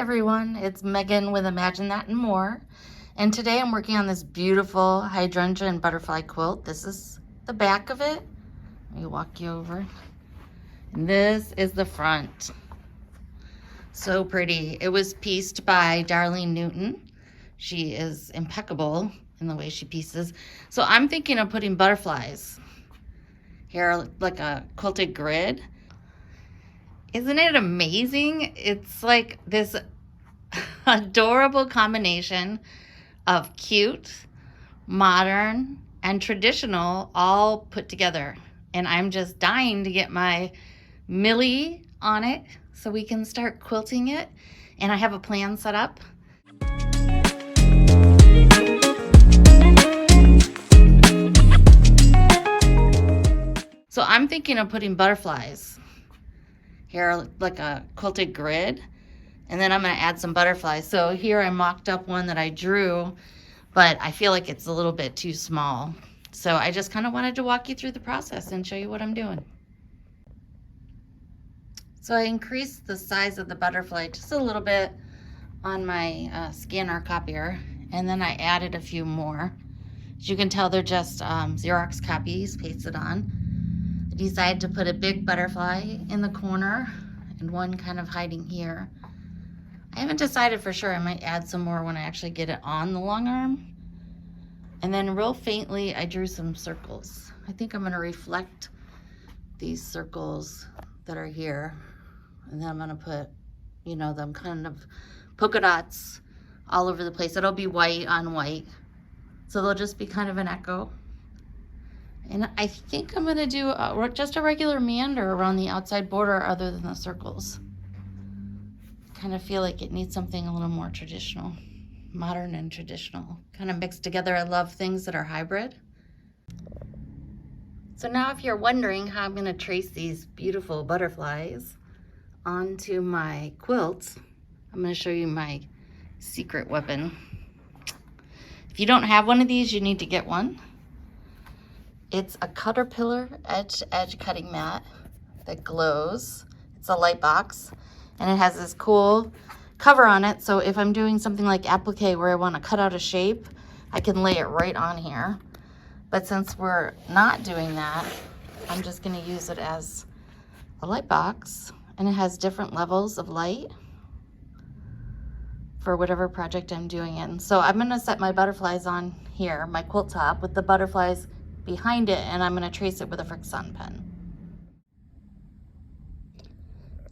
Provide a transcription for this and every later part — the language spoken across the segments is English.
everyone, it's Megan with Imagine That and More. And today I'm working on this beautiful hydrangea and butterfly quilt. This is the back of it. Let me walk you over. And this is the front. So pretty. It was pieced by Darlene Newton. She is impeccable in the way she pieces. So I'm thinking of putting butterflies here, like a quilted grid. Isn't it amazing? It's like this adorable combination of cute, modern, and traditional all put together. And I'm just dying to get my Millie on it so we can start quilting it. And I have a plan set up. So I'm thinking of putting butterflies here, like a quilted grid, and then I'm going to add some butterflies. So here I mocked up one that I drew, but I feel like it's a little bit too small. So I just kind of wanted to walk you through the process and show you what I'm doing. So I increased the size of the butterfly just a little bit on my scanner copier, and then I added a few more. As you can tell, they're just Xerox copies pasted on. I decided to put a big butterfly in the corner and one kind of hiding here. I haven't decided for sure. I might add some more when I actually get it on the long arm. And then real faintly, I drew some circles. I think I'm going to reflect these circles that are here. And then I'm going to put, you know, them kind of polka dots all over the place. It'll be white on white. So they'll just be kind of an echo. And I think I'm going to do just a regular meander around the outside border other than the circles. Kind of feel like it needs something a little more traditional, modern and traditional, kind of mixed together. I love things that are hybrid. So now if you're wondering how I'm going to trace these beautiful butterflies onto my quilt, I'm going to show you my secret weapon. If you don't have one of these, you need to get one. It's a Cutterpillar edge-to-edge cutting mat that glows. It's a light box, and it has this cool cover on it. So if I'm doing something like applique where I want to cut out a shape, I can lay it right on here. But since we're not doing that, I'm just going to use it as a light box, and it has different levels of light for whatever project I'm doing in. So I'm going to set my butterflies on here, my quilt top, with the butterflies behind it, and I'm going to trace it with a Frixion pen.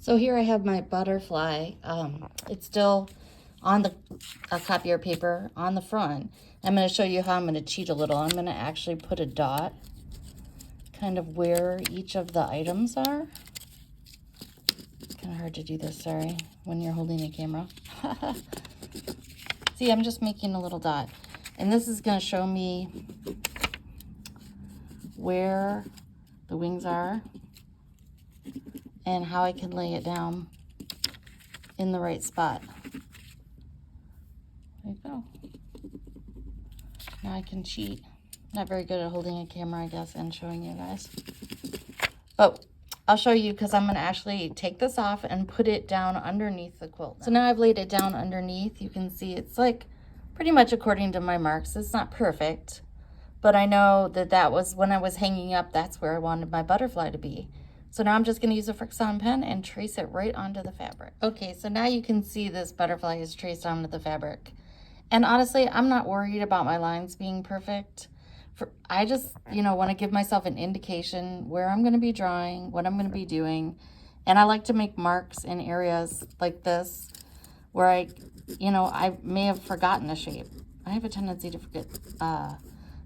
So here I have my butterfly. It's still on the copier paper on the front. I'm going to show you how I'm going to cheat a little. I'm going to actually put a dot kind of where each of the items are. It's kind of hard to do this, sorry, when you're holding the camera. See, I'm just making a little dot. And this is going to show me where the wings are and how I can lay it down in the right spot. There you go. Now I can cheat. Not very good at holding a camera, I guess, and showing you guys. But I'll show you because I'm going to actually take this off and put it down underneath the quilt. So now I've laid it down underneath. You can see it's like pretty much according to my marks. It's not perfect, but I know that that was when I was hanging up, that's where I wanted my butterfly to be. So now I'm just going to use a Frixion pen and trace it right onto the fabric. Okay, so now you can see this butterfly is traced onto the fabric. And honestly, I'm not worried about my lines being perfect. I just, you know, want to give myself an indication where I'm going to be drawing, what I'm going to be doing. And I like to make marks in areas like this where I may have forgotten a shape. I have a tendency to forget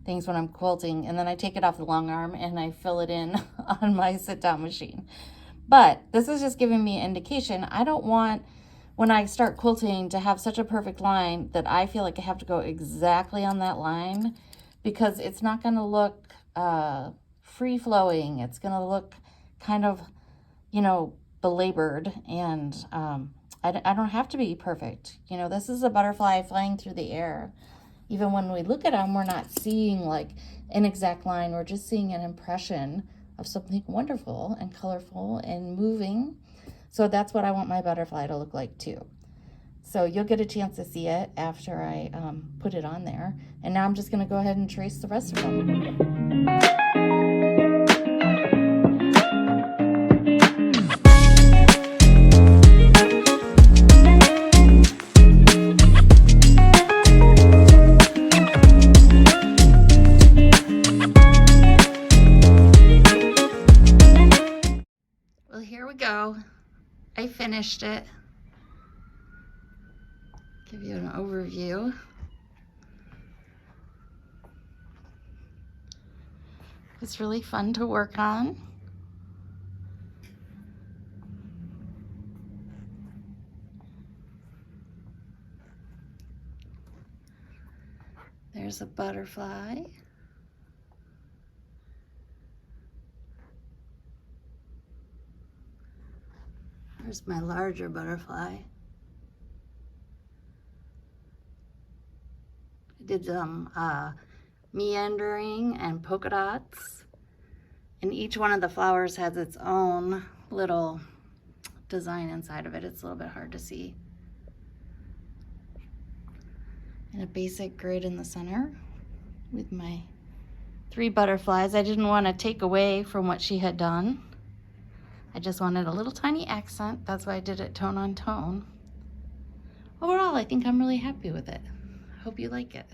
things when I'm quilting, and then I take it off the long arm and I fill it in on my sit-down machine. But this is just giving me an indication. I don't want, when I start quilting, to have such a perfect line that I feel like I have to go exactly on that line, because it's not going to look free-flowing. It's going to look kind of, you know, belabored, and I don't have to be perfect. You know, this is a butterfly flying through the air. Even when we look at them, we're not seeing like an exact line. We're just seeing an impression of something wonderful and colorful and moving. So that's what I want my butterfly to look like too. So you'll get a chance to see it after I put it on there. And now I'm just going to go ahead and trace the rest of them. Well, here we go. I finished it. Give you an overview. It's really fun to work on. There's a butterfly. There's my larger butterfly. I did some meandering and polka dots. And each one of the flowers has its own little design inside of it. It's a little bit hard to see. And a basic grid in the center with my 3 butterflies. I didn't want to take away from what she had done. I just wanted a little tiny accent. That's why I did it tone on tone. Overall, I think I'm really happy with it. I hope you like it.